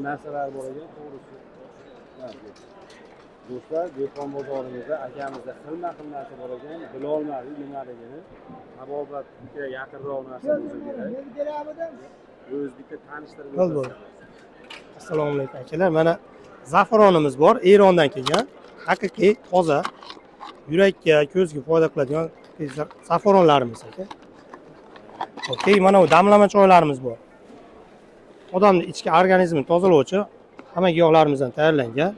narsalar bor ekan, to'g'risi. Do'stlar, dehqon bozorimizda akamizda xilma-xil narsa bor ekan, bilolmadik nimaligini. Tabobatga yaqinroq narsa bo'lsa kerak. O'z bitta tanishtirib o'tasiz. Assalomu alaykum akalar. Mana zafaronimiz bor, Erondan kelgan. Haqiqiy toza, yurakka, ko'zga foyda qiladigan zafaronlarimiz aka. Okey, mana bu damlama choylarimiz bor. Odamning ichki organizmini tozalovchi hamma giyohlarimizdan tayyorlangan.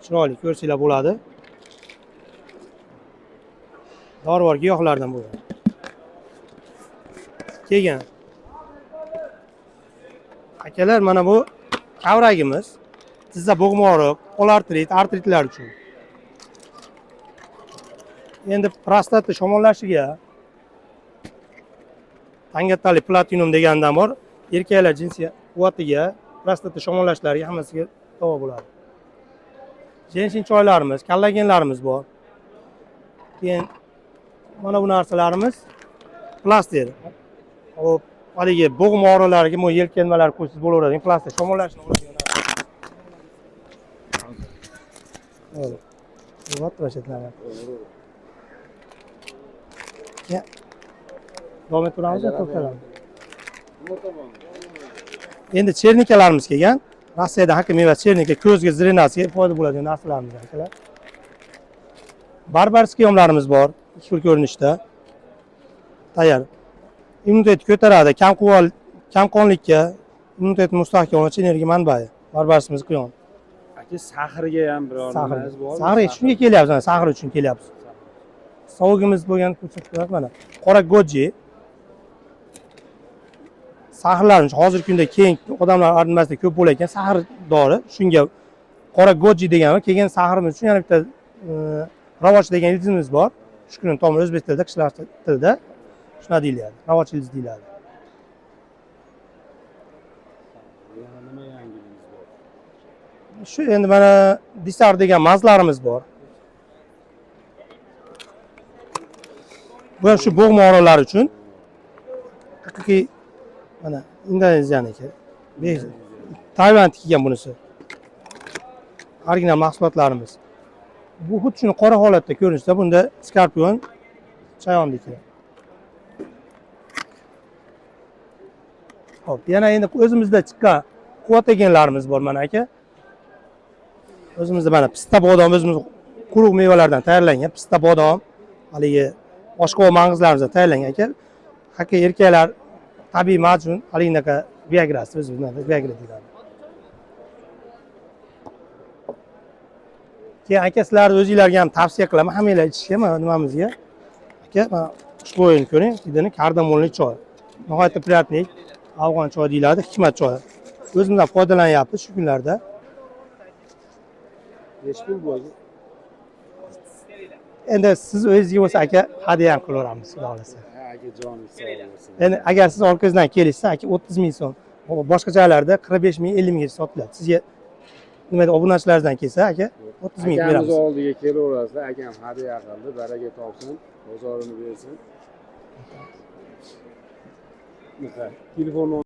Chiroyli ko'rsanglar bo'ladi. Dorivor giyohlardan bo'ladi. Keyin akalar, mana bu kavragimiz. Tizza bo'g'moqlik, qo'l artritlar uchun. Endi prostata shamollashiga tangatali platinum degandan bor, erkaklar jinsiy quvvatiga, prostata shamollashlariga hammasiga davo bo'ladi. Jensin choylarimiz, kollagenlarimiz bor. Keyin mana bu narsalarimiz plaster. Hop, haligi bo'g'ma o'g'rilariga mo yelkanmalar qo'ysiz bo'laveradigan plaster shamollashni oladigan. O'zi. Vat vashatlar. Ya. Davom ettiramiz, to'xtalamiz. Endi chernikalarimiz kelgan. Rossiyadan haqiqiy meva chernika, ko'zga, zrenasiga foyda bo'ladigan narsalarimiz akalar. Barbarskiy yomlarimiz bor, ikki xil ko'rinishda. Tayyor. Immunitetni ko'taradi, kamqonlikka, immunitetni mustahkamlovchi energiya manbai. Barbarsimiz qiyon. Aka, sahrga ham biror nimalar bor. Sahr shunga kelyapmiz, sahr uchun kelyapmiz. Sovugimiz bo'lgan ko'rsatib mana. Qora goji. Sahrlarimiz hozirgi kunda keng odamlar organizmida ko'p bo'layotgan sahr dori. Shunga qora goji degan kelgan sahrimiz uchun yana bitta ravoch degan ildizimiz bor. Shu kunning tomi o'zbek tilida, kishilar tilida shuna deyiladi. Ravoch ildiz deyiladi. Nima yangilimiz bor? Shu endi mana disar degan mazlarimiz bor. Bu ham shu bo'g'ma o'g'rilari uchun haqiqiy mana Indoneziyaniki. Tayvandan kelgan bunisi. Original mahsulotlarimiz. Bu xuddi shuni qora holatda ko'rinishda, bunda skorpion chayondiki. Xo'p, yana endi o'zimizda chiqqan quvvatlaganlarimiz bor mana aka. O'zimizda mana pista bodom, o'zimiz quruq mevalardan tayyorlangan pista bodom, haligi oshqovoq mang'izlarimizdan tayyorlangan aka. Haqiqiy erkaklar tabiiy majun, haligi Viagrasi, o'zimizda Viagra deyiladi. Keyin aka, sizlarni o'zingizlarga ham tavsiya qilaman, hammanglar ichishga, mana nimamizga. Aka, mana ushbu o'yinni ko'ring, idini kardamonli choy. Nihoyatda приятный afg'on choy deyiladi, hikmat choy. O'zimizdan foydalanyapmiz shu kunlarda. Necha pul bo'ldi? Endi siz o'zingizga bo'lsa aka, hadya ham qilaveramiz, xudo xolasa. Aka, joningiz sog' bo'lsin. Endi agar siz orqangizdan kelishsa, aka 30 ming so'm. Boshqa joylarda 45 ming, 50 minggacha sotiladi. Sizga nima deb obunachilaringizdan kelsa, aka 30 ming beramiz. Akamiz oldiga kelaverasizlar, akam hadya qildi, baraka topsin, bozorini bersin. Telefon